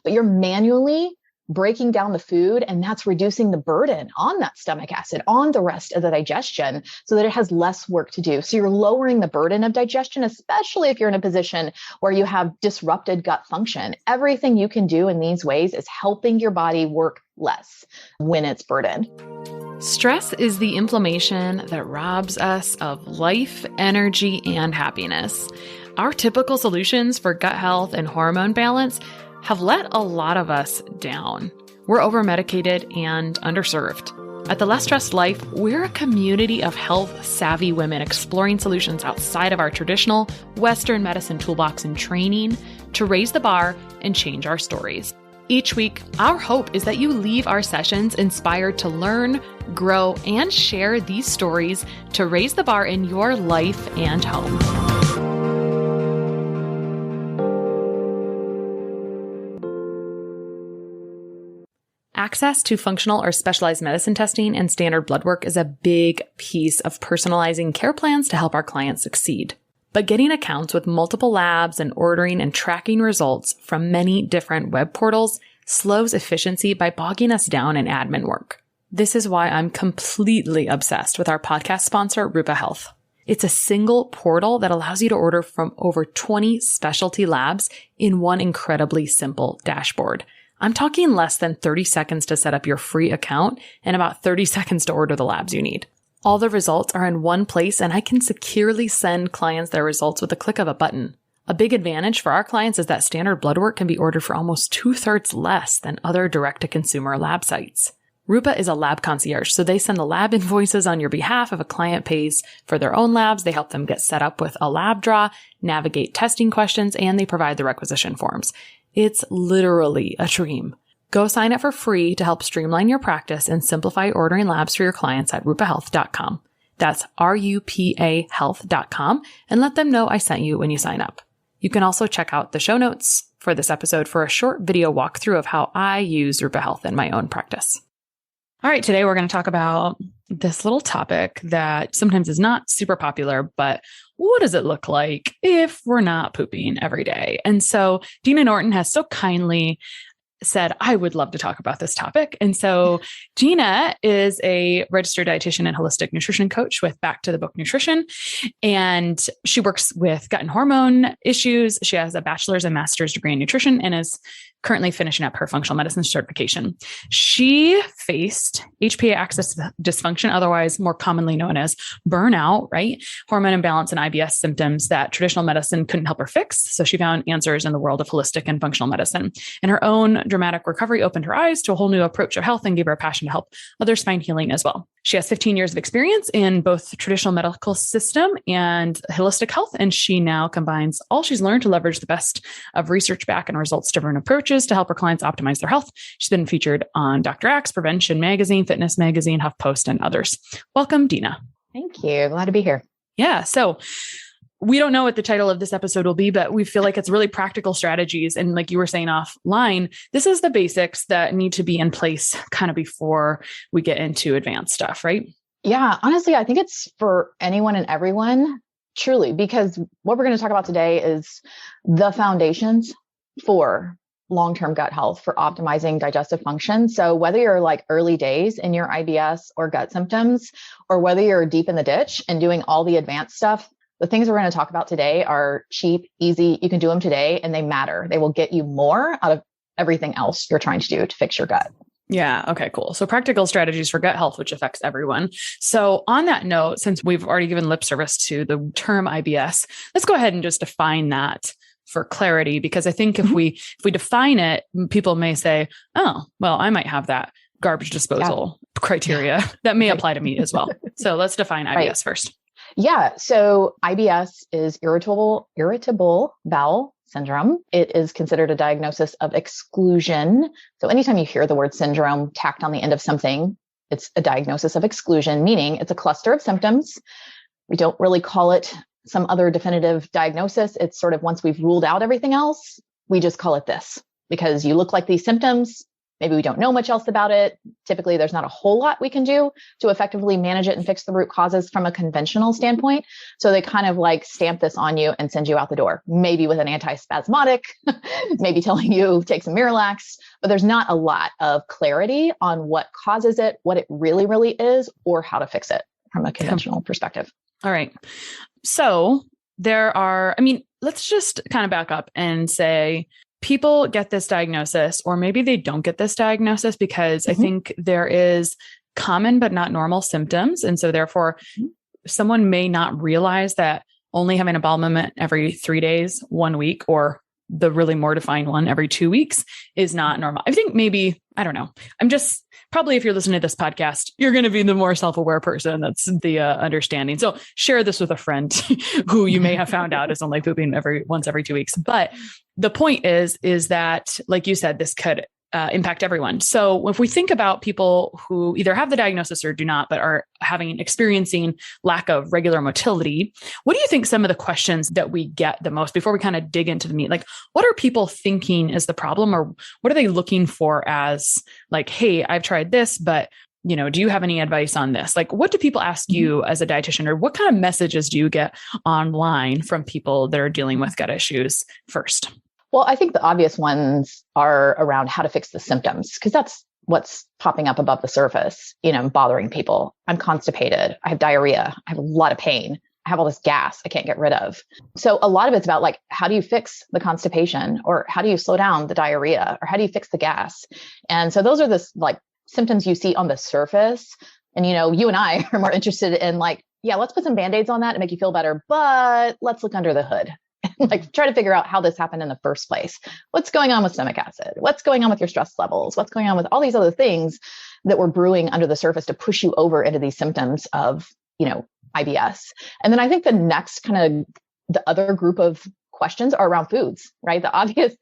but you're manually breaking down the food, and that's reducing the burden on that stomach acid, on the rest of the digestion, so that it has less work to do. So you're lowering the burden of digestion, especially if you're in a position where you have disrupted gut function. Everything you can do in these ways is helping your body work less when it's burdened. Stress is the inflammation that robs us of life, energy, and happiness. Our typical solutions for gut health and hormone balance have let a lot of us down. We're over-medicated and underserved. At The Less Stressed Life, we're a community of health-savvy women exploring solutions outside of our traditional Western medicine toolbox and training to raise the bar and change our stories. Each week, our hope is that you leave our sessions inspired to learn, grow, and share these stories to raise the bar in your life and home. Access to functional or specialized medicine testing and standard blood work is a big piece of personalizing care plans to help our clients succeed. But getting accounts with multiple labs and ordering and tracking results from many different web portals slows efficiency by bogging us down in admin work. This is why I'm completely obsessed with our podcast sponsor, Rupa Health. It's a single portal that allows you to order from over 20 specialty labs in one incredibly simple dashboard. I'm talking less than 30 seconds to set up your free account and about 30 seconds to order the labs you need. All the results are in one place, and I can securely send clients their results with a click of a button. A big advantage for our clients is that standard blood work can be ordered for almost 2/3 less than other direct-to-consumer lab sites. Rupa is a lab concierge, so they send the lab invoices on your behalf. If a client pays for their own labs, they help them get set up with a lab draw, navigate testing questions, and they provide the requisition forms. It's literally a dream. Go sign up for free to help streamline your practice and simplify ordering labs for your clients at rupahealth.com. That's RUPA health.com, and let them know I sent you when you sign up. You can also check out the show notes for this episode for a short video walkthrough of how I use Rupa Health in my own practice. All right, today we're going to talk about this little topic that sometimes is not super popular, but what does it look like if we're not pooping every day? And so Dena Norton has so kindly said, I would love to talk about this topic. And so Dena is a registered dietitian and holistic nutrition coach with Back to the Book Nutrition. And she works with gut and hormone issues. She has a bachelor's and master's degree in nutrition and is currently finishing up her functional medicine certification. She faced HPA axis dysfunction, otherwise more commonly known as burnout, right? Hormone imbalance and IBS symptoms that traditional medicine couldn't help her fix. So she found answers in the world of holistic and functional medicine. And her own dramatic recovery opened her eyes to a whole new approach of health and gave her a passion to help others find healing as well. She has 15 years of experience in both the traditional medical system and holistic health, and she now combines all she's learned to leverage the best of research back and results-driven approaches to help her clients optimize their health. She's been featured on Dr. Axe, Prevention Magazine, Fitness Magazine, HuffPost, and others. Welcome, Dena. Thank you. Glad to be here. Yeah. So we don't know what the title of this episode will be, but we feel like it's really practical strategies. And like you were saying offline, this is the basics that need to be in place kind of before we get into advanced stuff, right? Yeah, honestly, I think it's for anyone and everyone, truly, because what we're going to talk about today is the foundations for long-term gut health, for optimizing digestive function. So whether you're like early days in your IBS or gut symptoms, or whether you're deep in the ditch and doing all the advanced stuff, the things we're going to talk about today are cheap, easy. You can do them today and they matter. They will get you more out of everything else you're trying to do to fix your gut. Yeah. Okay, cool. So practical strategies for gut health, which affects everyone. So on that note, since we've already given lip service to the term IBS, let's go ahead and just define that for clarity, because I think if we define it, people may say, oh, well, I might have that garbage disposal criteria that may apply to me as well. So let's define IBS first. Yeah. So IBS is irritable bowel syndrome. It is considered a diagnosis of exclusion. So anytime you hear the word syndrome tacked on the end of something, it's a diagnosis of exclusion, meaning it's a cluster of symptoms. We don't really call it some other definitive diagnosis. It's sort of once we've ruled out everything else, we just call it this because you look like these symptoms. Maybe we don't know much else about it. Typically, there's not a whole lot we can do to effectively manage it and fix the root causes from a conventional standpoint. So they kind of like stamp this on you and send you out the door, maybe with an antispasmodic, maybe telling you take some Miralax, but there's not a lot of clarity on what causes it, what it really, really is, or how to fix it from a conventional perspective. All right. So let's just kind of back up and say, people get this diagnosis, or maybe they don't get this diagnosis because I think there is common but not normal symptoms. And so therefore, someone may not realize that only having a bowel movement every 3 days, 1 week, or the really mortifying one every 2 weeks is not normal. I think maybe, I don't know. Probably if you're listening to this podcast, you're going to be the more self-aware person. That's the understanding. So share this with a friend who you may have found out is only pooping once every 2 weeks. But the point is that, like you said, this could impact everyone. So if we think about people who either have the diagnosis or do not, but are experiencing lack of regular motility, what do you think some of the questions that we get the most before we kind of dig into the meat? Like, what are people thinking is the problem, or what are they looking for as like, hey, I've tried this, but do you have any advice on this? Like, what do people ask you as a dietitian, or what kind of messages do you get online from people that are dealing with gut issues first? Well, I think the obvious ones are around how to fix the symptoms, because that's what's popping up above the surface, bothering people. I'm constipated. I have diarrhea. I have a lot of pain. I have all this gas I can't get rid of. So a lot of it's about like, how do you fix the constipation, or how do you slow down the diarrhea, or how do you fix the gas? And so those are the like symptoms you see on the surface. And, you and I are more interested in like, yeah, let's put some Band-Aids on that and make you feel better, but let's look under the hood. Like try to figure out how this happened in the first place. What's going on with stomach acid? What's going on with your stress levels? What's going on with all these other things that were brewing under the surface to push you over into these symptoms of, IBS? And then I think the next kind of the other group of questions are around foods, right? The obvious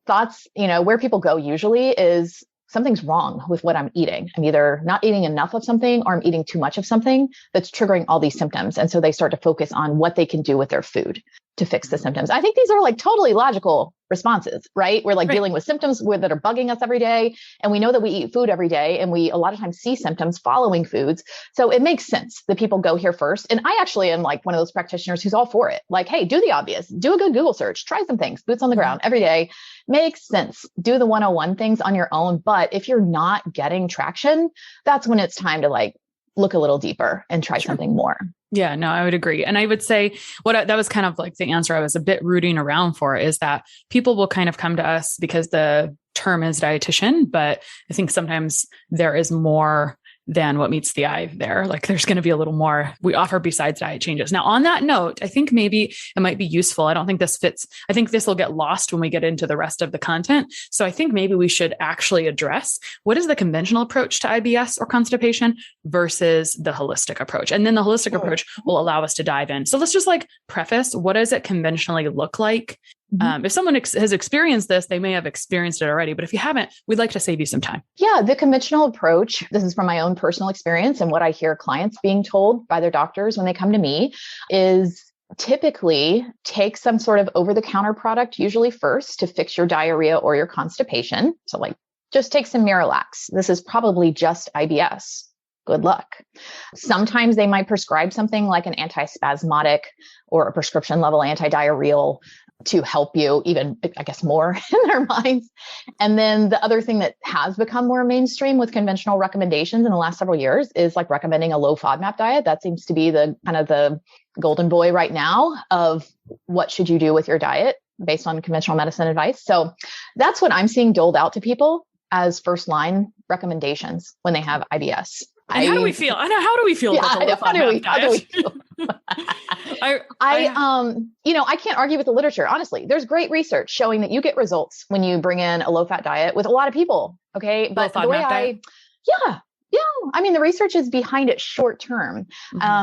thoughts, where people go usually is something's wrong with what I'm eating. I'm either not eating enough of something, or I'm eating too much of something that's triggering all these symptoms. And so they start to focus on what they can do with their food to fix the symptoms. I think these are like totally logical responses, right? We're like dealing with symptoms that are bugging us every day. And we know that we eat food every day, and we a lot of times see symptoms following foods. So it makes sense that people go here first. And I actually am like one of those practitioners who's all for it. Like, hey, do the obvious, do a good Google search, try some things, boots on the ground every day. Makes sense. Do the 101 things on your own. But if you're not getting traction, that's when it's time to like look a little deeper and try something more. Yeah, no, I would agree. And I would say that was kind of like the answer I was a bit rooting around for, is that people will kind of come to us because the term is dietitian, but I think sometimes there is more than what meets the eye there. Like there's going to be a little more we offer besides diet changes. Now, on that note, I think maybe it might be useful. I don't think this fits. I think this will get lost when we get into the rest of the content. So I think maybe we should actually address what is the conventional approach to IBS or constipation versus the holistic approach. And then the holistic approach will allow us to dive in. So let's just like preface, what does it conventionally look like? If someone has experienced this, they may have experienced it already, but if you haven't, we'd like to save you some time. Yeah, the conventional approach, this is from my own personal experience and what I hear clients being told by their doctors when they come to me, is typically take some sort of over-the-counter product, usually first, to fix your diarrhea or your constipation. So like, just take some Miralax. This is probably just IBS. Good luck. Sometimes they might prescribe something like an antispasmodic or a prescription level antidiarrheal to help you even, I guess, more in their minds. And then the other thing that has become more mainstream with conventional recommendations in the last several years is like recommending a low FODMAP diet. That seems to be the kind of the golden boy right now of what should you do with your diet based on conventional medicine advice. So that's what I'm seeing doled out to people as first line recommendations when they have IBS. And how do we feel? I know. How do we feel about the low FODMAP diet? I can't argue with the literature. Honestly, there's great research showing that you get results when you bring in a low fat diet with a lot of people. Okay. But the way I mean, the research is behind it short term.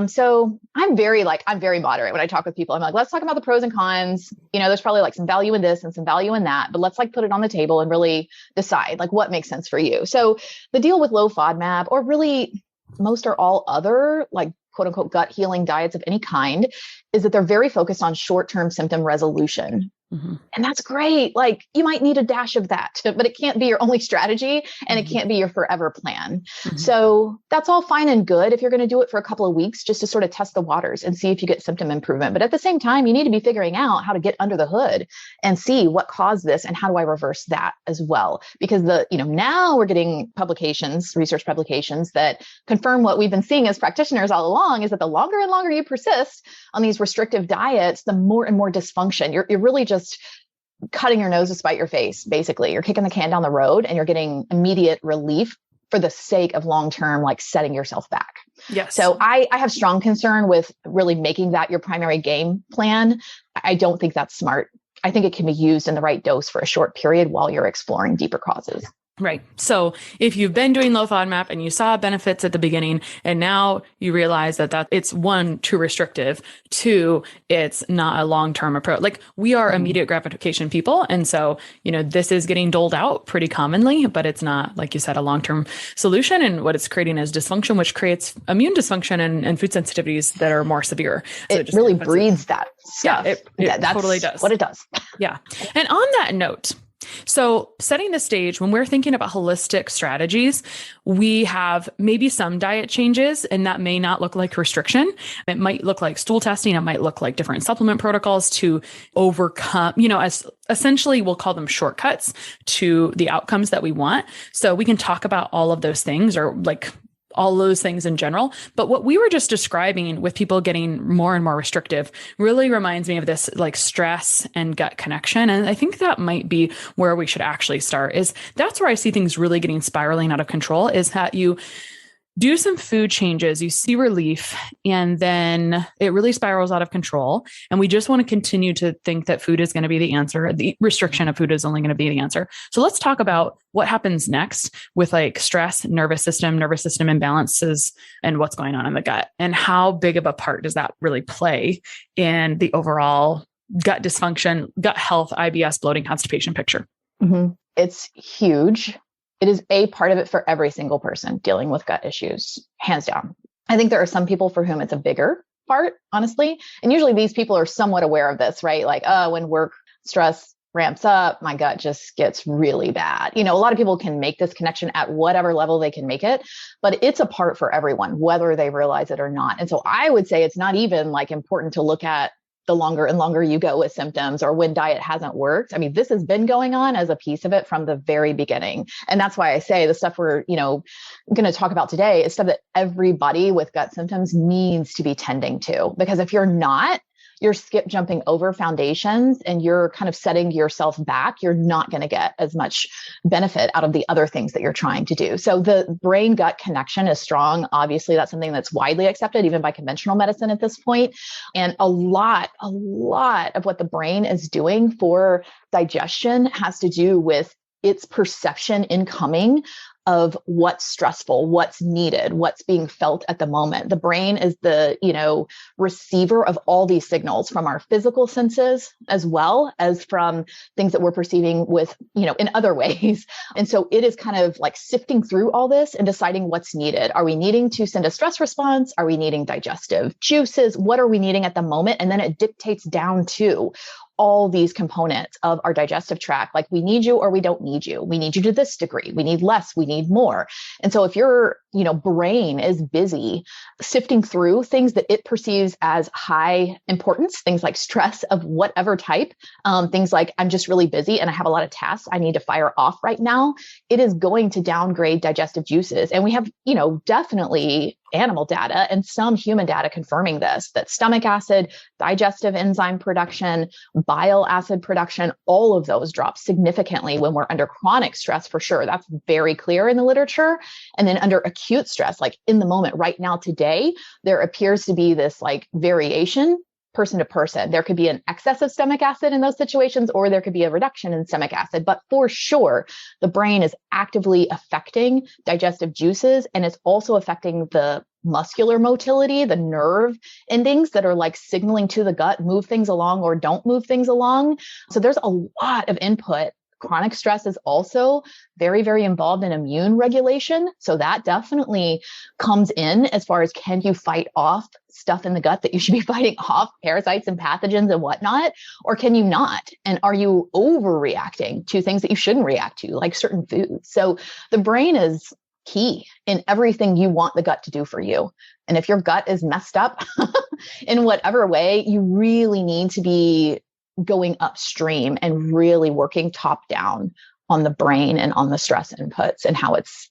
So I'm very moderate when I talk with people. I'm like, let's talk about the pros and cons. There's probably like some value in this and some value in that, but let's like put it on the table and really decide like what makes sense for you. So the deal with low FODMAP, or really most or all other like quote unquote gut healing diets of any kind, is that they're very focused on short-term symptom resolution. And that's great. Like you might need a dash of that, but it can't be your only strategy and it can't be your forever plan. So that's all fine and good if you're going to do it for a couple of weeks just to sort of test the waters and see if you get symptom improvement. But at the same time, you need to be figuring out how to get under the hood and see what caused this and how do I reverse that as well? Because now we're getting publications, research publications that confirm what we've been seeing as practitioners all along is that the longer and longer you persist on these restrictive diets, the more and more dysfunction. You're really just cutting your nose to spite your face. Basically, you're kicking the can down the road and you're getting immediate relief for the sake of long-term, like setting yourself back. Yes. So I have strong concern with really making that your primary game plan. I don't think that's smart. I think it can be used in the right dose for a short period while you're exploring deeper causes. Right. So if you've been doing low FODMAP and you saw benefits at the beginning, and now you realize that it's one, too restrictive, two, it's not a long-term approach. Like we are immediate gratification people. And so, this is getting doled out pretty commonly, but it's not, like you said, a long-term solution. And what it's creating is dysfunction, which creates immune dysfunction and food sensitivities that are more severe. So it just really breeds that stuff. Yeah, it totally does. What it does. Yeah. And on that note, so setting the stage, when we're thinking about holistic strategies, we have maybe some diet changes, and that may not look like restriction. It might look like stool testing. It might look like different supplement protocols to overcome, as essentially we'll call them shortcuts to the outcomes that we want. So we can talk about all of those things, or like all those things in general. But what we were just describing with people getting more and more restrictive really reminds me of this like stress and gut connection. And I think that might be where we should actually start. That's where I see things really getting spiraling out of control, is that you do some food changes, you see relief, and then it really spirals out of control. And we just want to continue to think that food is going to be the answer. The restriction of food is only going to be the answer. So let's talk about what happens next with like stress, nervous system imbalances, and what's going on in the gut, and how big of a part does that really play in the overall gut dysfunction, gut health, IBS, bloating, constipation picture. It's huge. It is a part of it for every single person dealing with gut issues, hands down. I think there are some people for whom it's a bigger part, honestly. And usually these people are somewhat aware of this, right? Like, when work stress ramps up, my gut just gets really bad. A lot of people can make this connection at whatever level they can make it, but it's a part for everyone, whether they realize it or not. And so I would say it's not even like important to look at the longer and longer you go with symptoms or when diet hasn't worked. I mean, this has been going on as a piece of it from the very beginning. And that's why I say the stuff we're, going to talk about today is stuff that everybody with gut symptoms needs to be tending to. Because if you're not, you're skip jumping over foundations and you're kind of setting yourself back. You're not going to get as much benefit out of the other things that you're trying to do. So the brain gut connection is strong. Obviously, that's something that's widely accepted, even by conventional medicine at this point. And a lot of what the brain is doing for digestion has to do with its perception incoming of what's stressful, what's needed, what's being felt at the moment. The brain is the, receiver of all these signals from our physical senses, as well as from things that we're perceiving with, in other ways. And so it is kind of like sifting through all this and deciding what's needed. Are we needing to send a stress response? Are we needing digestive juices? What are we needing at the moment? And then it dictates down to all these components of our digestive tract. Like, we need you or we don't need you. We need you to this degree. We need less. We need more. And so if your, brain is busy sifting through things that it perceives as high importance, things like stress of whatever type, things like, I'm just really busy and I have a lot of tasks I need to fire off right now, it is going to downgrade digestive juices. And we have, definitely animal data and some human data confirming this, that stomach acid, digestive enzyme production, bile acid production, all of those drop significantly when we're under chronic stress, for sure. That's very clear in the literature. And then under acute stress, like in the moment right now today, there appears to be this like variation person to person. There could be an excess of stomach acid in those situations, or there could be a reduction in stomach acid. But for sure, the brain is actively affecting digestive juices, and it's also affecting the muscular motility, the nerve endings that are like signaling to the gut, move things along or don't move things along. So there's a lot of input Chronic stress is also very, very involved in immune regulation. So that definitely comes in as far as, can you fight off stuff in the gut that you should be fighting off, parasites and pathogens and whatnot, or can you not? And are you overreacting to things that you shouldn't react to, like certain foods? So the brain is key in everything you want the gut to do for you. And if your gut is messed up in whatever way, you really need to be going upstream and really working top down on the brain and on the stress inputs and how it's,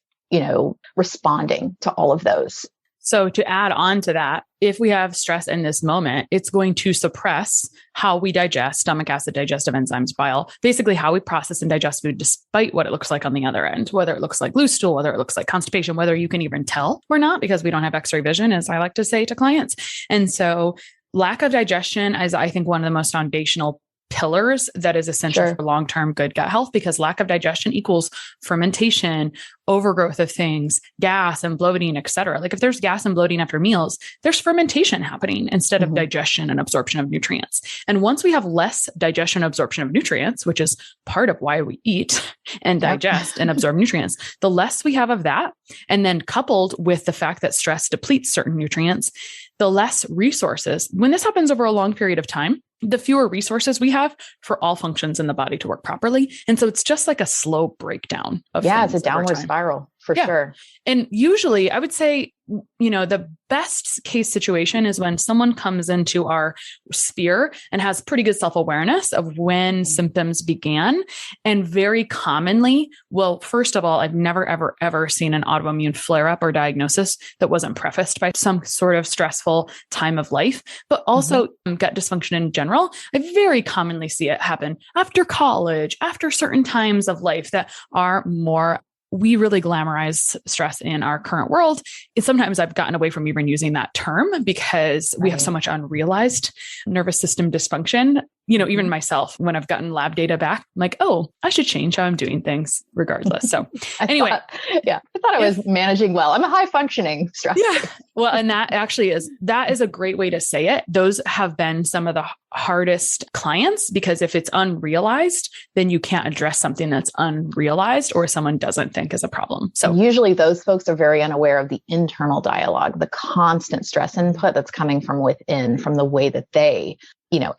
responding to all of those. So to add on to that, if we have stress in this moment, it's going to suppress how we digest stomach acid, digestive enzymes, bile, basically how we process and digest food, despite what it looks like on the other end, whether it looks like loose stool, whether it looks like constipation, whether you can even tell or not, because we don't have x-ray vision, as I like to say to clients. And so lack of digestion is, I think, one of the most foundational pillars that is essential for long-term good gut health, because lack of digestion equals fermentation, overgrowth of things, gas and bloating, et cetera. Like if there's gas and bloating after meals, there's fermentation happening instead of digestion and absorption of nutrients. And once we have less digestion and absorption of nutrients, which is part of why we eat and digest and absorb nutrients, the less we have of that, and then coupled with the fact that stress depletes certain nutrients, the less resources. When this happens over a long period of time, the fewer resources we have for all functions in the body to work properly. And so it's just like a slow breakdown of things. It's a downward spiral for sure. And usually I would say, the best case situation is when someone comes into our sphere and has pretty good self-awareness of when symptoms began. And very commonly, well, first of all, I've never, ever, ever seen an autoimmune flare-up or diagnosis that wasn't prefaced by some sort of stressful time of life, but also gut dysfunction in general. I very commonly see it happen after college, after certain times of life that are more. We really glamorize stress in our current world. And sometimes I've gotten away from even using that term because we have so much unrealized nervous system dysfunction. Even myself, when I've gotten lab data back, I'm like, oh, I should change how I'm doing things regardless. So anyway. I thought I was managing well. I'm a high functioning stress. Yeah. Well, and that is a great way to say it. Those have been some of the hardest clients, because if it's unrealized, then you can't address something that's unrealized or someone doesn't think is a problem. So usually those folks are very unaware of the internal dialogue, the constant stress input that's coming from within, from the way that they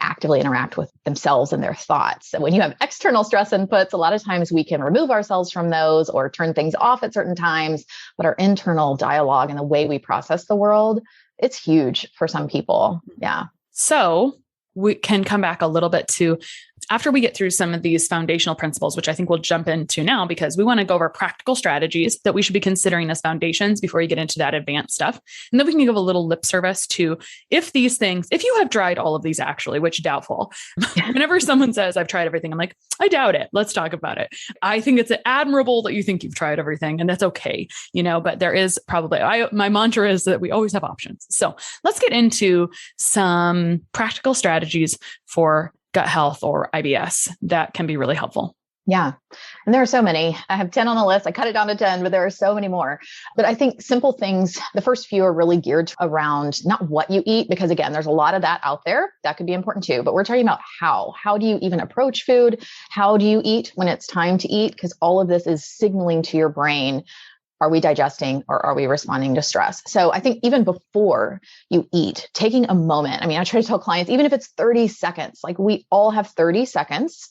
actively interact with themselves and their thoughts. And when you have external stress inputs, a lot of times we can remove ourselves from those or turn things off at certain times. But our internal dialogue and the way we process the world, it's huge for some people. Yeah. So we can come back a little bit to, after we get through some of these foundational principles, which I think we'll jump into now, because we want to go over practical strategies that we should be considering as foundations before you get into that advanced stuff. And then we can give a little lip service to if you have tried all of these actually, which doubtful. Whenever someone says I've tried everything, I'm like, I doubt it. Let's talk about it. I think it's admirable that you think you've tried everything, and that's okay. But there is probably, my mantra is that we always have options. So let's get into some practical strategies for gut health or IBS that can be really helpful. Yeah. And there are so many. I have 10 on the list. I cut it down to 10, but there are so many more. But I think simple things, the first few are really geared around not what you eat, because again, there's a lot of that out there. That could be important too. But we're talking about how. How do you even approach food? How do you eat when it's time to eat? Because all of this is signaling to your brain, are we digesting or are we responding to stress? So I think even before you eat, taking a moment, I try to tell clients, even if it's 30 seconds, like we all have 30 seconds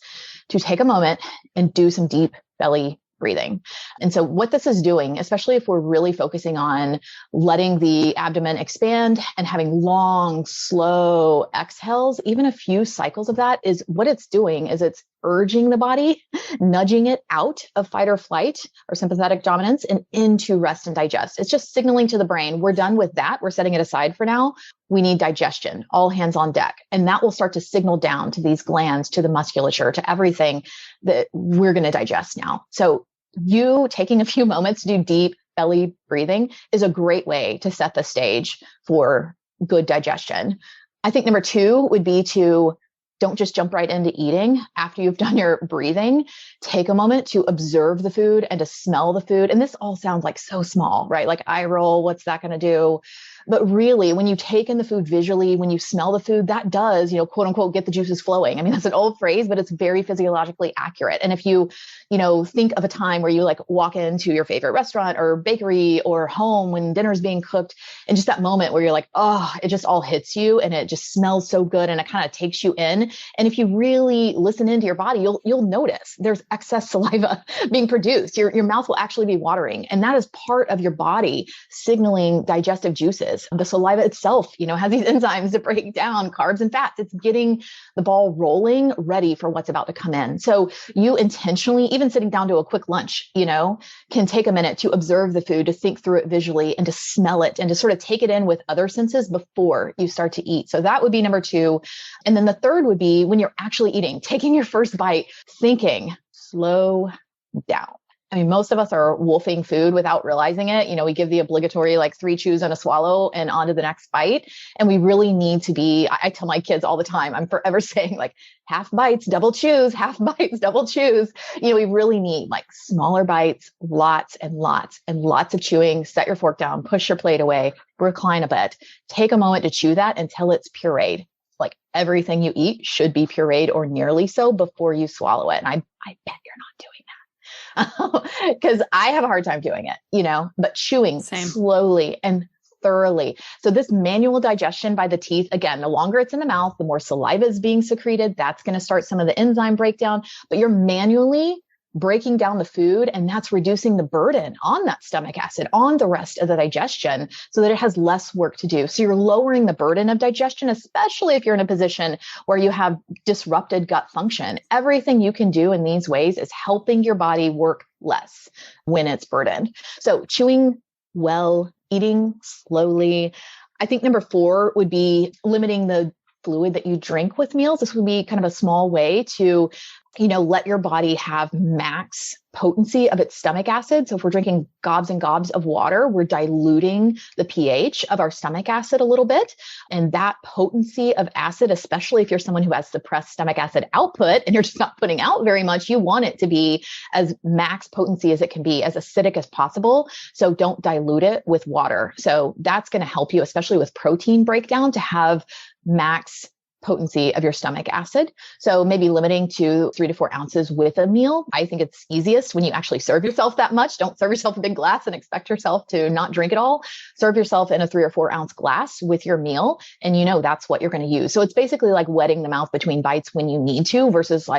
to take a moment and do some deep belly breathing. And so what this is doing, especially if we're really focusing on letting the abdomen expand and having long, slow exhales, even a few cycles of that, is what it's doing is it's urging the body, nudging it out of fight or flight or sympathetic dominance and into rest and digest. It's just signaling to the brain, we're done with that. We're setting it aside for now. We need digestion, all hands on deck. And that will start to signal down to these glands, to the musculature, to everything that we're going to digest now. So you taking a few moments to do deep belly breathing is a great way to set the stage for good digestion. I think number 2 would be to don't just jump right into eating. After you've done your breathing, take a moment to observe the food and to smell the food. And this all sounds like so small, right? Like eye roll, what's that going to do? But really, when you take in the food visually, when you smell the food, that does, quote unquote, get the juices flowing. I mean, that's an old phrase, but it's very physiologically accurate. And if you, think of a time where you like walk into your favorite restaurant or bakery or home when dinner's being cooked, and just that moment where you're like, oh, it just all hits you and it just smells so good and it kind of takes you in. And if you really listen into your body, you'll notice there's excess saliva being produced. Your mouth will actually be watering. And that is part of your body signaling digestive juices. The saliva itself, has these enzymes that break down carbs and fats. It's getting the ball rolling, ready for what's about to come in. So you intentionally, even sitting down to a quick lunch, can take a minute to observe the food, to think through it visually and to smell it and to sort of take it in with other senses before you start to eat. So that would be number 2. And then the third would be when you're actually eating, taking your first bite, thinking, slow down. I mean, most of us are wolfing food without realizing it. We give the obligatory 3 chews and a swallow and on to the next bite. And we really need to be, I tell my kids all the time, I'm forever saying half bites, double chews, half bites, double chews. We really need smaller bites, lots and lots and lots of chewing. Set your fork down, push your plate away, recline a bit, take a moment to chew that until it's pureed. Everything you eat should be pureed or nearly so before you swallow it. And I bet you're not doing that. Because I have a hard time doing it, but chewing slowly and thoroughly. So this manual digestion by the teeth, again, the longer it's in the mouth, the more saliva is being secreted. That's going to start some of the enzyme breakdown, but you're manually breaking down the food, and that's reducing the burden on that stomach acid, on the rest of the digestion, so that it has less work to do. So you're lowering the burden of digestion, especially if you're in a position where you have disrupted gut function. Everything you can do in these ways is helping your body work less when it's burdened. So chewing well, eating slowly. I think number 4 would be limiting the fluid that you drink with meals. This would be kind of a small way to let your body have max potency of its stomach acid. So if we're drinking gobs and gobs of water, we're diluting the pH of our stomach acid a little bit. And that potency of acid, especially if you're someone who has suppressed stomach acid output and you're just not putting out very much, you want it to be as max potency as it can be, as acidic as possible. So don't dilute it with water. So that's going to help you, especially with protein breakdown, to have max potency of your stomach acid. So maybe limiting to 3 to 4 ounces with a meal. I think it's easiest when you actually serve yourself that much. Don't serve yourself a big glass and expect yourself to not drink it all. Serve yourself in a 3 or 4 ounce glass with your meal. And that's what you're going to use. So it's basically like wetting the mouth between bites when you need to versus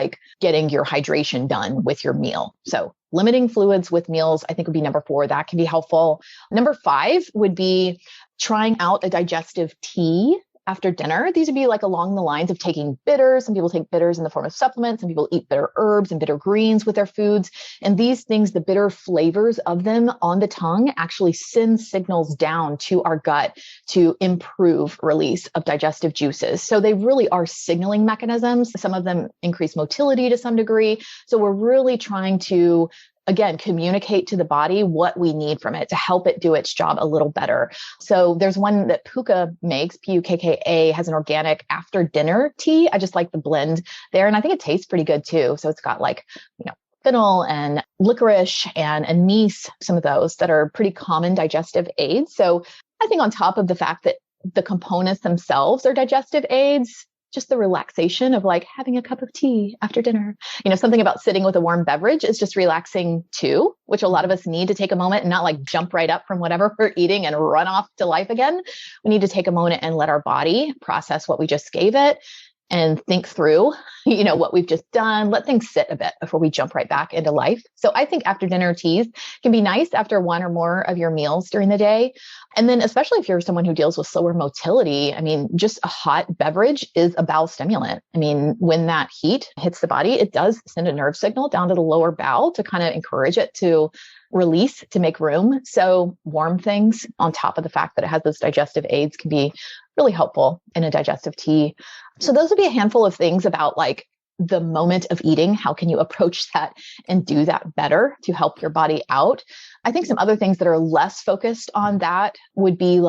getting your hydration done with your meal. So limiting fluids with meals, I think, would be number 4. That can be helpful. Number 5 would be trying out a digestive tea after dinner. These would be along the lines of taking bitters. Some people take bitters in the form of supplements. Some people eat bitter herbs and bitter greens with their foods. And these things, the bitter flavors of them on the tongue actually send signals down to our gut to improve release of digestive juices. So they really are signaling mechanisms. Some of them increase motility to some degree. So we're really trying to, again, communicate to the body what we need from it to help it do its job a little better. So there's one that Pukka makes, Pukka, has an organic after dinner tea. I just like the blend there. And I think it tastes pretty good too. So it's got fennel and licorice and anise, some of those that are pretty common digestive aids. So I think on top of the fact that the components themselves are digestive aids, just the relaxation of having a cup of tea after dinner. Something about sitting with a warm beverage is just relaxing too, which a lot of us need to take a moment and not jump right up from whatever we're eating and run off to life again. We need to take a moment and let our body process what we just gave it and think through, what we've just done. Let things sit a bit before we jump right back into life. So I think after dinner teas can be nice after one or more of your meals during the day. And then especially if you're someone who deals with slower motility, just a hot beverage is a bowel stimulant. When that heat hits the body, it does send a nerve signal down to the lower bowel to kind of encourage it to release, to make room. So warm things on top of the fact that it has those digestive aids can be really helpful in a digestive tea. So those would be a handful of things about the moment of eating. How can you approach that and do that better to help your body out? I think some other things that are less focused on that would be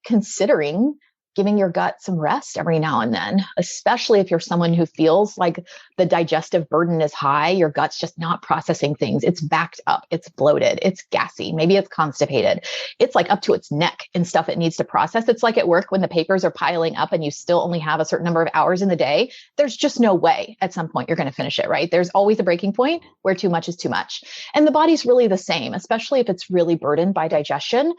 considering giving your gut some rest every now and then, especially if you're someone who feels like the digestive burden is high, your gut's just not processing things. It's backed up, it's bloated, it's gassy, maybe it's constipated. It's like up to its neck in stuff it needs to process. It's like at work when the papers are piling up and you still only have a certain number of hours in the day. There's just no way at some point you're going to finish it, right? There's always a breaking point where too much is too much. And the body's really the same, especially if it's really burdened by digestion.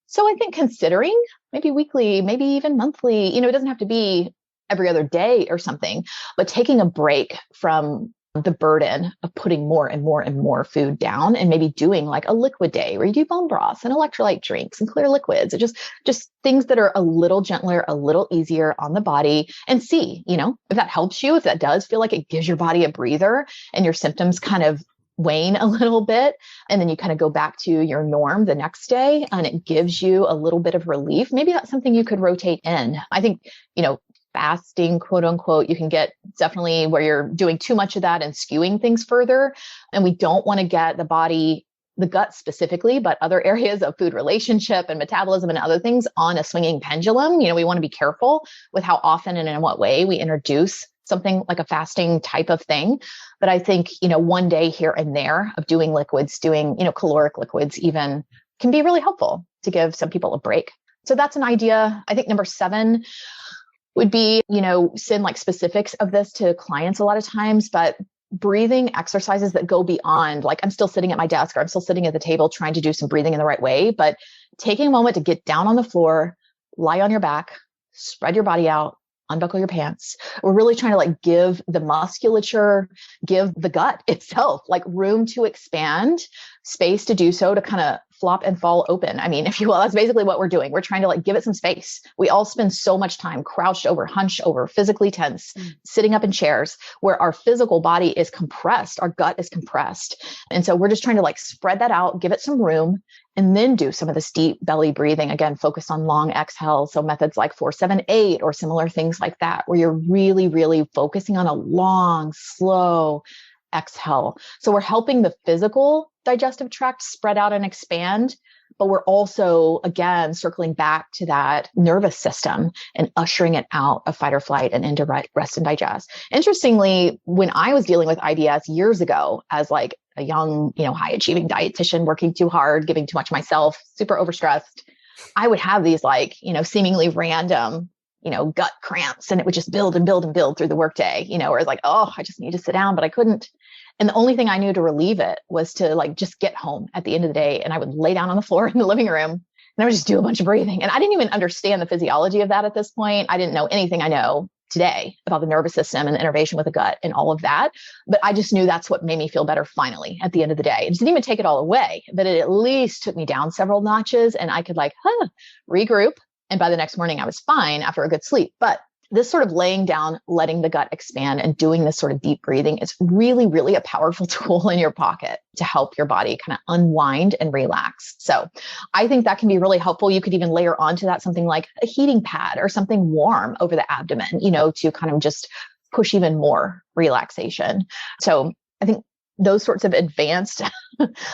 So I think considering maybe weekly, maybe even monthly, it doesn't have to be every other day or something, but taking a break from the burden of putting more and more and more food down and maybe doing like a liquid day where you do bone broths and electrolyte drinks and clear liquids, or just things that are a little gentler, a little easier on the body, and see, if that helps you, if that does feel like it gives your body a breather and your symptoms kind of wane a little bit, and then you kind of go back to your norm the next day and it gives you a little bit of relief. Maybe that's something you could rotate in. I think, fasting, quote unquote, you can get definitely where you're doing too much of that and skewing things further. And we don't want to get the body, the gut specifically, but other areas of food relationship and metabolism and other things on a swinging pendulum. We want to be careful with how often and in what way we introduce something like a fasting type of thing. But I think, one day here and there of doing liquids, doing, caloric liquids even, can be really helpful to give some people a break. So that's an idea. I think number 7 would be, send like specifics of this to clients a lot of times, but breathing exercises that go beyond, like I'm still sitting at my desk or I'm still sitting at the table trying to do some breathing in the right way, but taking a moment to get down on the floor, lie on your back, spread your body out, unbuckle your pants. We're really trying to like give the musculature, give the gut itself like room to expand, space to do so, to kind of flop and fall open. I mean, if you will, that's basically what we're doing. We're trying to like give it some space. We all spend so much time crouched over, hunched over, physically tense, sitting up in chairs where our physical body is compressed, our gut is compressed. And so we're just trying to like spread that out, give it some room, and then do some of this deep belly breathing. Again, focus on long exhales. So methods like 4-7-8 or similar things like that, where you're really, really focusing on a long, slow exhale. So we're helping the physical digestive tract spread out and expand, but we're also, again, circling back to that nervous system and ushering it out of fight or flight and into rest and digest. Interestingly, when I was dealing with IBS years ago as like a young, high achieving dietitian, working too hard, giving too much myself, super overstressed, I would have these like, seemingly random gut cramps, and it would just build and build and build through the workday, where it's like, oh, I just need to sit down, but I couldn't. And the only thing I knew to relieve it was to like just get home at the end of the day, and I would lay down on the floor in the living room and I would just do a bunch of breathing. And I didn't even understand the physiology of that at this point. I didn't know anything I know today about the nervous system and the innervation with the gut and all of that. But I just knew that's what made me feel better finally at the end of the day. It didn't even take it all away, but it at least took me down several notches, and I could like, regroup. And by the next morning, I was fine after a good sleep. But this sort of laying down, letting the gut expand and doing this sort of deep breathing is really, really a powerful tool in your pocket to help your body kind of unwind and relax. So I think that can be really helpful. You could even layer onto that something like a heating pad or something warm over the abdomen, to kind of just push even more relaxation. So I think those sorts of advanced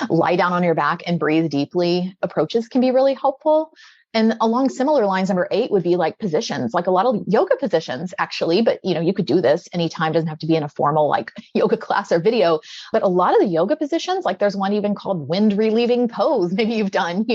lie down on your back and breathe deeply approaches can be really helpful. And along similar lines, number 8 would be like positions, like a lot of yoga positions actually, but you could do this anytime, doesn't have to be in a formal like yoga class or video, but a lot of the yoga positions, like there's one even called wind relieving pose, maybe you've done,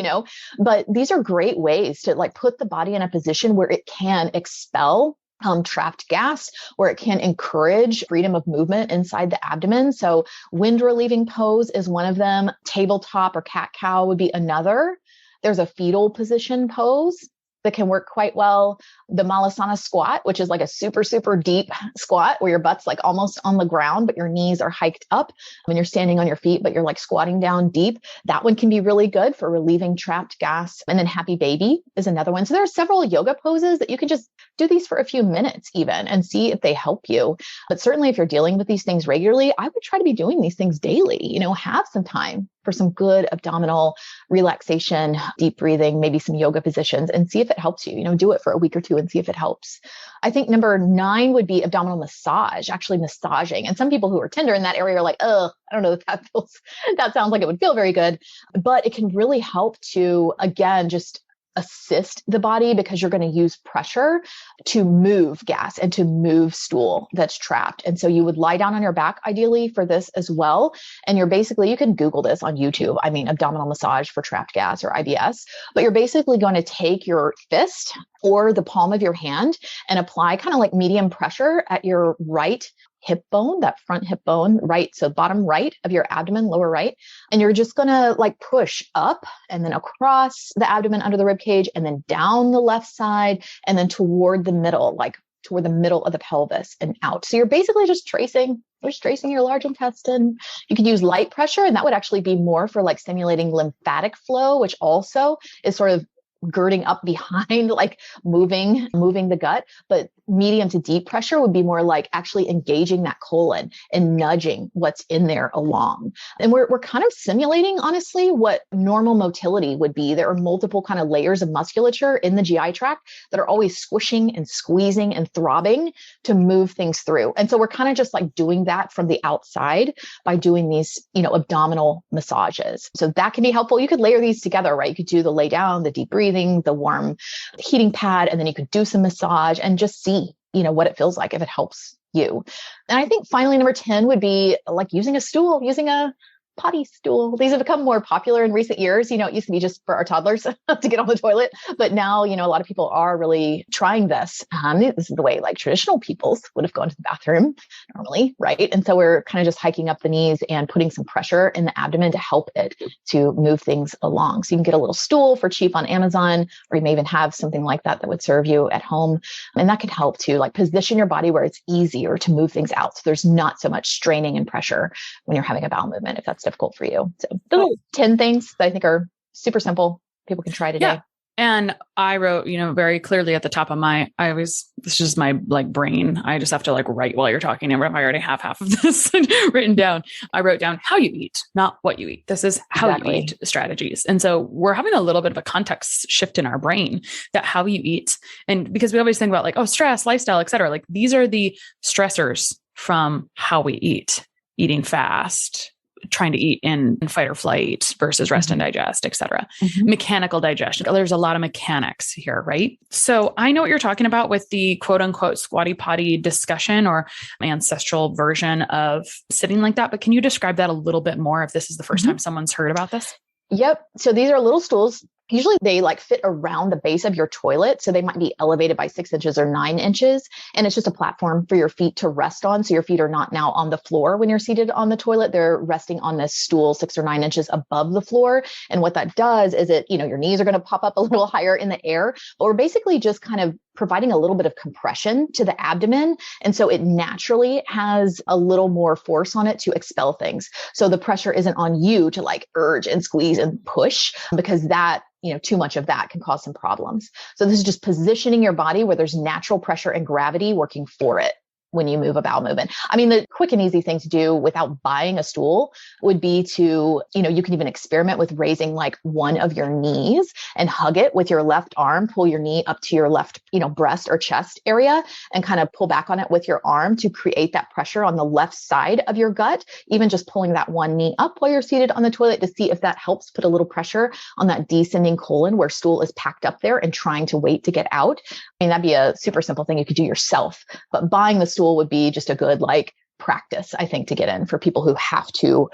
but these are great ways to like put the body in a position where it can expel trapped gas, where it can encourage freedom of movement inside the abdomen. So wind relieving pose is one of them. Tabletop or cat cow would be another. There's a fetal position pose that can work quite well. The Malasana squat, which is like a super, super deep squat where your butt's like almost on the ground, but your knees are hiked up when you're standing on your feet, but you're like squatting down deep. That one can be really good for relieving trapped gas. And then happy baby is another one. So there are several yoga poses that you can just do these for a few minutes even and see if they help you. But certainly if you're dealing with these things regularly, I would try to be doing these things daily, have some time for some good abdominal relaxation, deep breathing, maybe some yoga positions, and see if it helps you, do it for a week or two and see if it helps. I think number 9 would be abdominal massage, actually massaging. And some people who are tender in that area are like, oh, I don't know if that sounds like it would feel very good, but it can really help to, again, just assist the body because you're going to use pressure to move gas and to move stool that's trapped. And so you would lie down on your back ideally for this as well. And you're basically, you can Google this on YouTube. I mean, abdominal massage for trapped gas or IBS, but you're basically going to take your fist or the palm of your hand and apply kind of like medium pressure at your right hip bone, that front hip bone, right. So bottom right of your abdomen, lower right. And you're just going to like push up and then across the abdomen under the rib cage and then down the left side and then toward the middle, like toward the middle of the pelvis and out. So you're basically just tracing your large intestine. You could use light pressure, and that would actually be more for like stimulating lymphatic flow, which also is sort of girding up behind, like moving the gut. But medium to deep pressure would be more like actually engaging that colon and nudging what's in there along. And we're kind of simulating, honestly, what normal motility would be. There are multiple kind of layers of musculature in the GI tract that are always squishing and squeezing and throbbing to move things through. And so we're kind of just like doing that from the outside by doing these, abdominal massages. So that can be helpful. You could layer these together, right? You could do the lay down, the deep breathing, the warm heating pad, and then you could do some massage and just see, what it feels like if it helps you. And I think finally, number 10 would be like using a stool, using a potty stool. These have become more popular in recent years. It used to be just for our toddlers to get on the toilet, but now, a lot of people are really trying this. This is the way like traditional peoples would have gone to the bathroom normally, right? And so we're kind of just hiking up the knees and putting some pressure in the abdomen to help it to move things along. So you can get a little stool for cheap on Amazon, or you may even have something like that would serve you at home. And that can help to like position your body where it's easier to move things out. So there's not so much straining and pressure when you're having a bowel movement, if that's difficult for you. So those are 10 things that I think are super simple. People can try today. Yeah. And I wrote, very clearly at the top of this is just my like brain. I just have to like write while you're talking. And I already have half of this written down. I wrote down how you eat, not what you eat. This is how you eat strategies. And so we're having a little bit of a context shift in our brain that how you eat. And because we always think about like, stress, lifestyle, et cetera. Like these are the stressors from how we eat, eating fast, trying to eat in fight or flight versus rest and digest, et cetera. Mechanical digestion. There's a lot of mechanics here, right? So I know what you're talking about with the quote unquote squatty potty discussion or ancestral version of sitting like that. But can you describe that a little bit more if this is the first time someone's heard about this? Yep. So these are little stools. Usually they like fit around the base of your toilet. So they might be elevated by 6 inches or 9 inches. And it's just a platform for your feet to rest on. So your feet are not now on the floor when you're seated on the toilet. They're resting on this stool 6 or 9 inches above the floor. And what that does is your knees are going to pop up a little higher in the air, but we're basically just kind of providing a little bit of compression to the abdomen. And so it naturally has a little more force on it to expel things. So the pressure isn't on you to like urge and squeeze and push, because that, too much of that can cause some problems. So this is just positioning your body where there's natural pressure and gravity working for it when you move a bowel movement. I mean, the quick and easy thing to do without buying a stool would be to, you can even experiment with raising like one of your knees and hug it with your left arm, pull your knee up to your left, breast or chest area and kind of pull back on it with your arm to create that pressure on the left side of your gut, even just pulling that one knee up while you're seated on the toilet to see if that helps put a little pressure on that descending colon where stool is packed up there and trying to wait to get out. I mean, that'd be a super simple thing you could do yourself, but buying the stool would be just a good like practice, I think, to get in for people who have to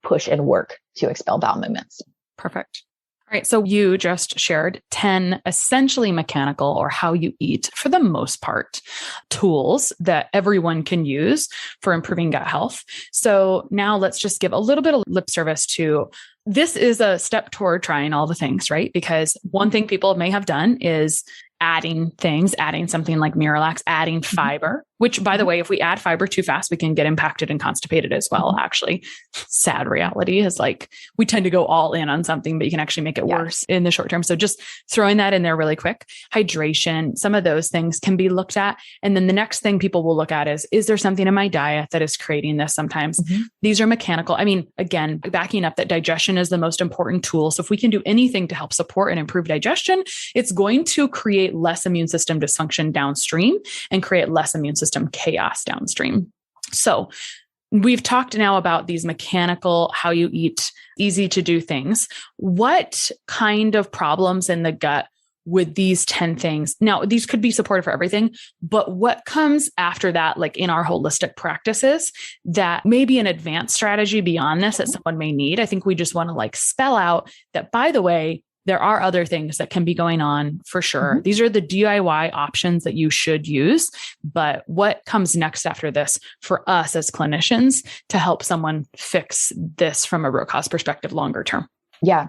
push and work to expel bowel movements. Perfect. All right. So you just shared 10 essentially mechanical or how you eat for the most part tools that everyone can use for improving gut health. So now let's just give a little bit of lip service to this is a step toward trying all the things, right? Because one thing people may have done is adding something like Miralax, adding fiber, which by the way, if we add fiber too fast, we can get impacted and constipated as well. Actually, sad reality is like, we tend to go all in on something, but you can actually make it worse in the short term. So just throwing that in there really quick, hydration, some of those things can be looked at. And then the next thing people will look at is there something in my diet that is creating this? Sometimes these are mechanical. I mean, again, backing up that digestion is the most important tool. So if we can do anything to help support and improve digestion, it's going to create less immune system dysfunction downstream and create less immune system chaos downstream. So we've talked now about these mechanical, how you eat, easy to do things. What kind of problems in the gut with these 10 things. Now, these could be supportive for everything, but what comes after that, like in our holistic practices, that may be an advanced strategy beyond this that someone may need. I think we just want to like spell out that, by the way, there are other things that can be going on for sure. These are the DIY options that you should use. But what comes next after this for us as clinicians to help someone fix this from a root cause perspective longer term? Yeah.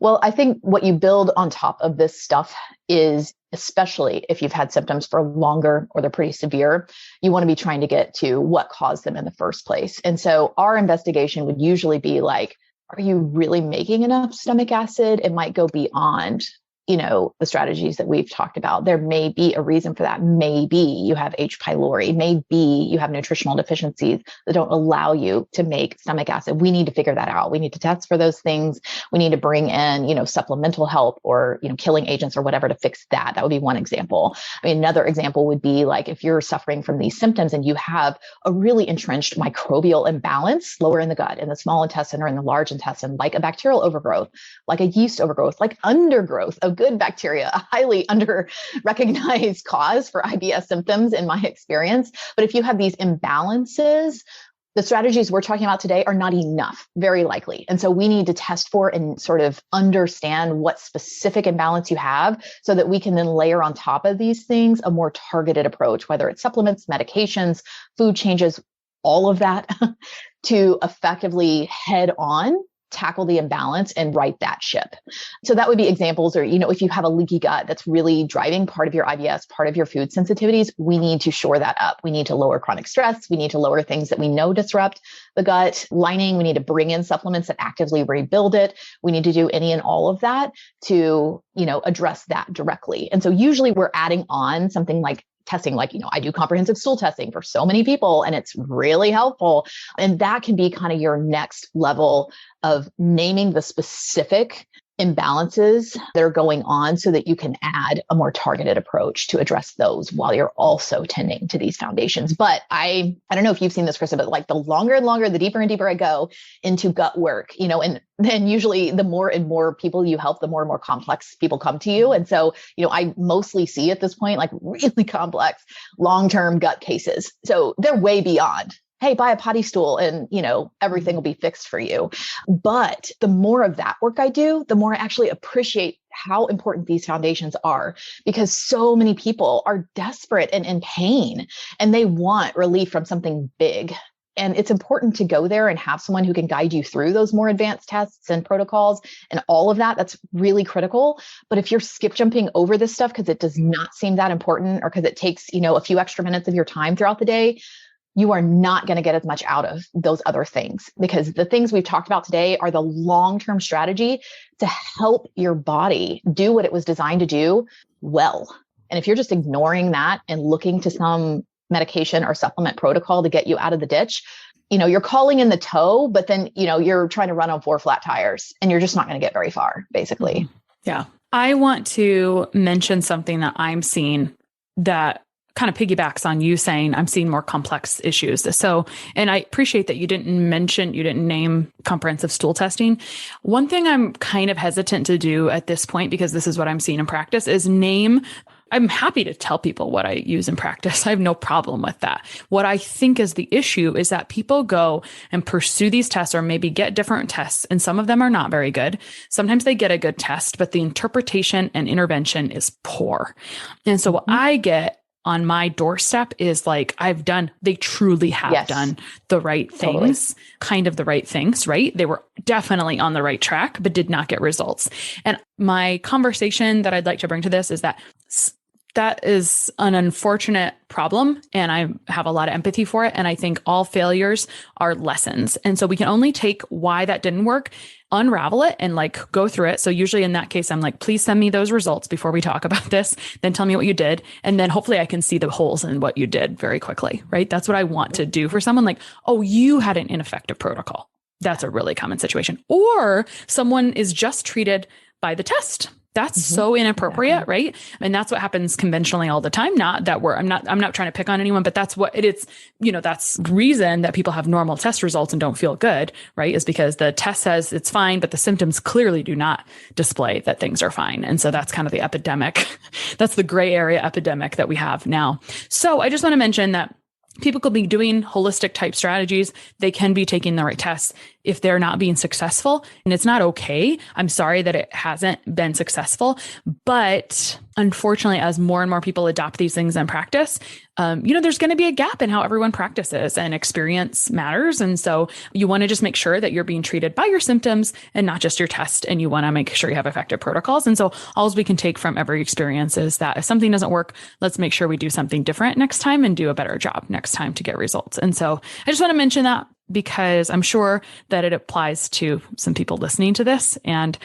Well, I think what you build on top of this stuff is, especially if you've had symptoms for longer or they're pretty severe, you want to be trying to get to what caused them in the first place. And so our investigation would usually be like, are you really making enough stomach acid? It might go beyond, the strategies that we've talked about. There may be a reason for that. Maybe you have H. pylori. Maybe you have nutritional deficiencies that don't allow you to make stomach acid. We need to figure that out. We need to test for those things. We need to bring in, supplemental help or, killing agents or whatever to fix that. That would be one example. I mean, another example would be like if you're suffering from these symptoms and you have a really entrenched microbial imbalance lower in the gut, in the small intestine or in the large intestine, like a bacterial overgrowth, like a yeast overgrowth, like undergrowth of good bacteria, a highly under-recognized cause for IBS symptoms in my experience. But if you have these imbalances, the strategies we're talking about today are not enough, very likely. And so we need to test for and sort of understand what specific imbalance you have so that we can then layer on top of these things a more targeted approach, whether it's supplements, medications, food changes, all of that to effectively head on tackle the imbalance and right that ship. So that would be examples, or, if you have a leaky gut that's really driving part of your IBS, part of your food sensitivities, we need to shore that up. We need to lower chronic stress. We need to lower things that we know disrupt the gut lining. We need to bring in supplements that actively rebuild it. We need to do any and all of that to, address that directly. And so usually we're adding on something like testing, like, I do comprehensive stool testing for so many people, and it's really helpful. And that can be kind of your next level of naming the specific imbalances that are going on so that you can add a more targeted approach to address those while you're also tending to these foundations. But I don't know if you've seen this, Krista, but like the longer and longer, the deeper and deeper I go into gut work, and then usually the more and more people you help, the more and more complex people come to you. And so, I mostly see at this point, like really complex long-term gut cases. So they're way beyond, hey, buy a potty stool and, everything will be fixed for you. But the more of that work I do, the more I actually appreciate how important these foundations are, because so many people are desperate and in pain and they want relief from something big. And it's important to go there and have someone who can guide you through those more advanced tests and protocols and all of that. That's really critical. But if you're skip jumping over this stuff because it does not seem that important, or because it takes, a few extra minutes of your time throughout the day, you are not going to get as much out of those other things, because the things we've talked about today are the long-term strategy to help your body do what it was designed to do well. And if you're just ignoring that and looking to some medication or supplement protocol to get you out of the ditch, you're calling in the toe, but then, you're trying to run on 4 flat tires and you're just not going to get very far, basically. Yeah. I want to mention something that I'm seeing that kind of piggybacks on you saying I'm seeing more complex issues. So, and I appreciate that you didn't name comprehensive stool testing. One thing I'm kind of hesitant to do at this point, because this is what I'm seeing in practice, is I'm happy to tell people what I use in practice. I have no problem with that. What I think is the issue is that people go and pursue these tests or maybe get different tests, and some of them are not very good. Sometimes they get a good test, but the interpretation and intervention is poor. And so what I get on my doorstep is like, they truly have done the right things, kind of the right things, right? They were definitely on the right track, but did not get results. And my conversation that I'd like to bring to this is that is an unfortunate problem, and I have a lot of empathy for it. And I think all failures are lessons. And so we can only take why that didn't work, unravel it, and like go through it. So usually in that case, I'm like, please send me those results before we talk about this. Then tell me what you did. And then hopefully I can see the holes in what you did very quickly, right? That's what I want to do for someone. Like, oh, you had an ineffective protocol. That's a really common situation. Or someone is just treated by the test. That's so inappropriate, right? And that's what happens conventionally all the time. Not that I'm not trying to pick on anyone, but that's what it is. That's the reason that people have normal test results and don't feel good, right? Is because the test says it's fine, but the symptoms clearly do not display that things are fine. And so that's kind of the epidemic. That's the gray area epidemic that we have now. So I just want to mention that people could be doing holistic type strategies. They can be taking the right tests. If they're not being successful, and it's not okay. I'm sorry that it hasn't been successful, but unfortunately, as more and more people adopt these things in practice, there's going to be a gap in how everyone practices, and experience matters. And so you want to just make sure that you're being treated by your symptoms and not just your test. And you want to make sure you have effective protocols. And so all we can take from every experience is that if something doesn't work, let's make sure we do something different next time and do a better job next time to get results. And so I just want to mention that, because I'm sure that it applies to some people listening to this. And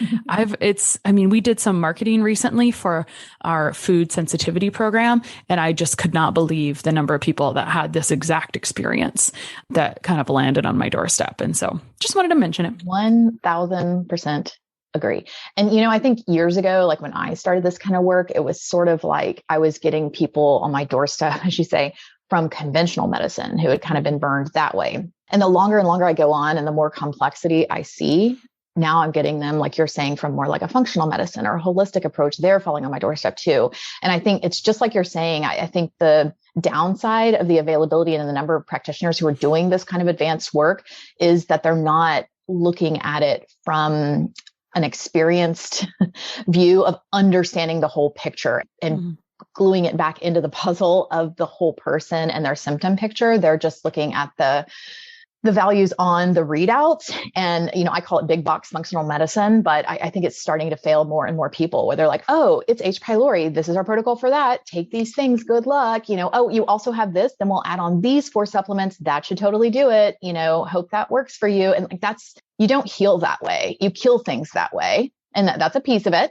we did some marketing recently for our food sensitivity program, and I just could not believe the number of people that had this exact experience that kind of landed on my doorstep. And so just wanted to mention it. 1000% agree. And, I think years ago, like when I started this kind of work, it was sort of like I was getting people on my doorstep, as you say, from conventional medicine who had kind of been burned that way. And the longer and longer I go on and the more complexity I see, now I'm getting them, like you're saying, from more like a functional medicine or a holistic approach. They're falling on my doorstep too. And I think it's just like you're saying, I think the downside of the availability and the number of practitioners who are doing this kind of advanced work is that they're not looking at it from an experienced view of understanding the whole picture and gluing it back into the puzzle of the whole person and their symptom picture. They're just looking at the values on the readouts. And, I call it big box functional medicine, but I think it's starting to fail more and more people where they're like, oh, it's H. pylori. This is our protocol for that. Take these things. Good luck. Oh, you also have this. Then we'll add on these 4 supplements. That should totally do it. Hope that works for you. And you don't heal that way. You kill things that way. And that's a piece of it,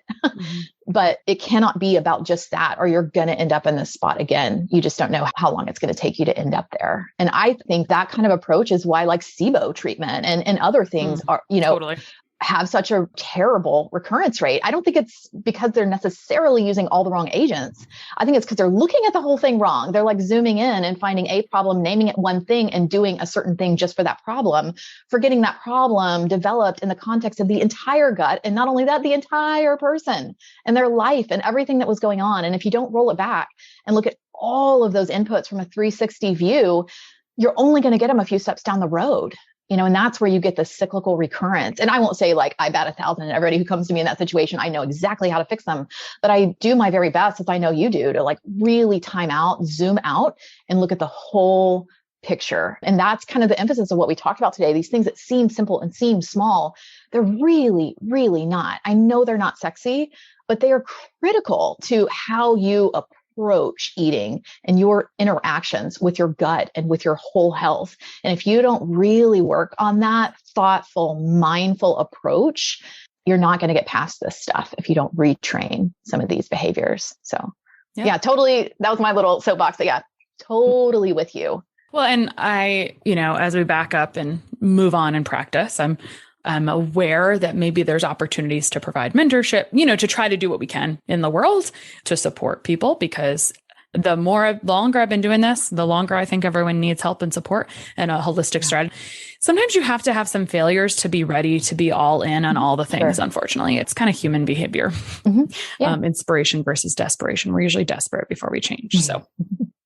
but it cannot be about just that, or you're going to end up in this spot again. You just don't know how long it's going to take you to end up there. And I think that kind of approach is why like SIBO treatment and other things are, totally have such a terrible recurrence rate. I don't think it's because they're necessarily using all the wrong agents. I think it's because they're looking at the whole thing wrong. They're like zooming in and finding a problem, naming it one thing and doing a certain thing just for that problem, forgetting that problem developed in the context of the entire gut. And not only that, the entire person and their life and everything that was going on. And if you don't roll it back and look at all of those inputs from a 360 view, you're only going to get them a few steps down the road. And that's where you get the cyclical recurrence. And I won't say like I bat 1,000 and everybody who comes to me in that situation, I know exactly how to fix them, but I do my very best, as I know you do, to like really time out, zoom out and look at the whole picture. And that's kind of the emphasis of what we talked about today. These things that seem simple and seem small, they're really, really not. I know they're not sexy, but they are critical to how you approach eating and your interactions with your gut and with your whole health. And if you don't really work on that thoughtful, mindful approach, you're not going to get past this stuff if you don't retrain some of these behaviors. So yeah, totally. That was my little soapbox, but yeah, totally with you. Well, and I, as we back up and move on in practice, I'm aware that maybe there's opportunities to provide mentorship, to try to do what we can in the world to support people, because the longer I've been doing this, the longer I think everyone needs help and support and a holistic strategy. Sometimes you have to have some failures to be ready to be all in on all the things. Sure. Unfortunately, it's kind of human behavior, inspiration versus desperation. We're usually desperate before we change. So.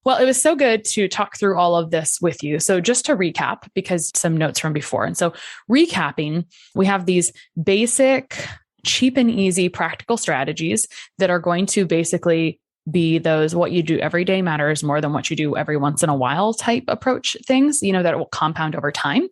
Well, it was so good to talk through all of this with you. So just to recap, because some notes from before. And so recapping, we have these basic, cheap and easy practical strategies that are going to basically be those what you do every day matters more than what you do every once in a while type approach things, that it will compound over time.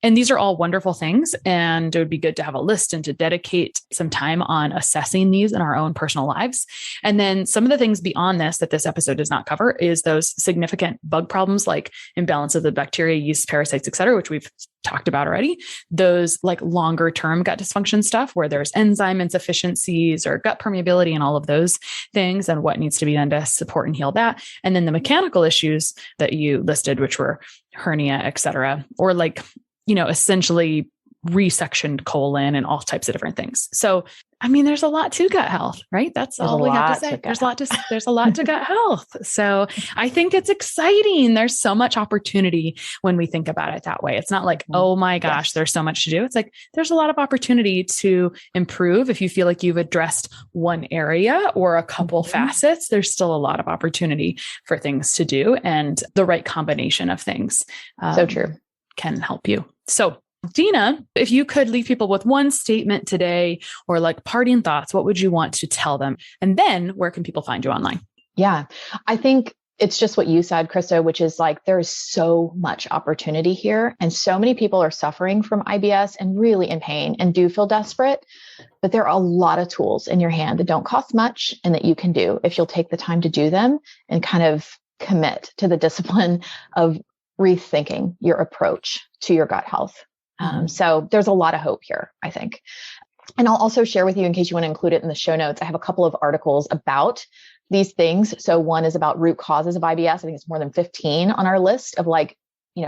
And these are all wonderful things. And it would be good to have a list and to dedicate some time on assessing these in our own personal lives. And then some of the things beyond this that this episode does not cover is those significant bug problems like imbalance of the bacteria, yeast, parasites, et cetera, which we've talked about already. Those like longer term gut dysfunction stuff where there's enzyme insufficiencies or gut permeability and all of those things and what needs to be done to support and heal that. And then the mechanical issues that you listed, which were hernia, et cetera, or like, essentially resectioned colon and all types of different things. So I mean, there's a lot to gut health, right? That's all we have to say. There's a lot to gut health. So I think it's exciting. There's so much opportunity when we think about it that way. It's not like, oh my gosh, there's so much to do. It's like, there's a lot of opportunity to improve. If you feel like you've addressed one area or a couple facets, there's still a lot of opportunity for things to do, and the right combination of things. So true. Can help you. So Dena, if you could leave people with one statement today or like parting thoughts, what would you want to tell them? And then where can people find you online? Yeah, I think it's just what you said, Krista, which is like, there's so much opportunity here. And so many people are suffering from IBS and really in pain and do feel desperate. But there are a lot of tools in your hand that don't cost much and that you can do if you'll take the time to do them and kind of commit to the discipline of rethinking your approach to your gut health. So there's a lot of hope here, I think. And I'll also share with you, in case you want to include it in the show notes, I have a couple of articles about these things. So one is about root causes of IBS. I think it's more than 15 on our list of like,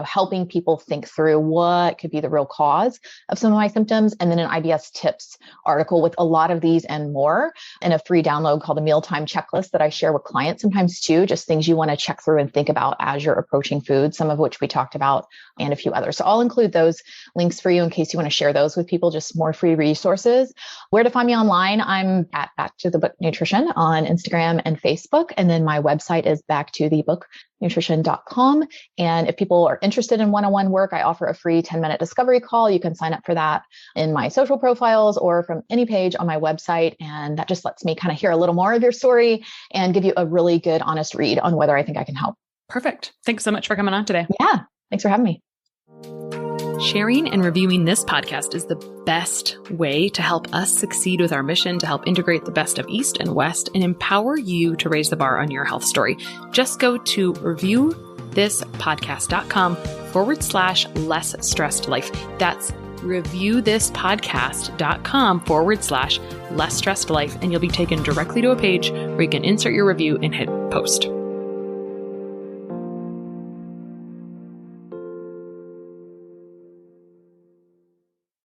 helping people think through what could be the real cause of some of my symptoms. And then an IBS tips article with a lot of these and more, and a free download called the mealtime checklist that I share with clients sometimes too, just things you want to check through and think about as you're approaching food, some of which we talked about, and a few others. So I'll include those links for you in case you want to share those with people, just more free resources. Where to find me online? I'm at Back to the Book Nutrition on Instagram and Facebook. And then my website is backtothebooknutrition.com. And if people are interested in one-on-one work, I offer a free 10-minute discovery call. You can sign up for that in my social profiles or from any page on my website. And that just lets me kind of hear a little more of your story and give you a really good, honest read on whether I think I can help. Perfect. Thanks so much for coming on today. Yeah. Thanks for having me. Sharing and reviewing this podcast is the best way to help us succeed with our mission to help integrate the best of East and West and empower you to raise the bar on your health story. Just go to reviewthispodcast.com/less stressed life. That's reviewthispodcast.com/less stressed life. And you'll be taken directly to a page where you can insert your review and hit post.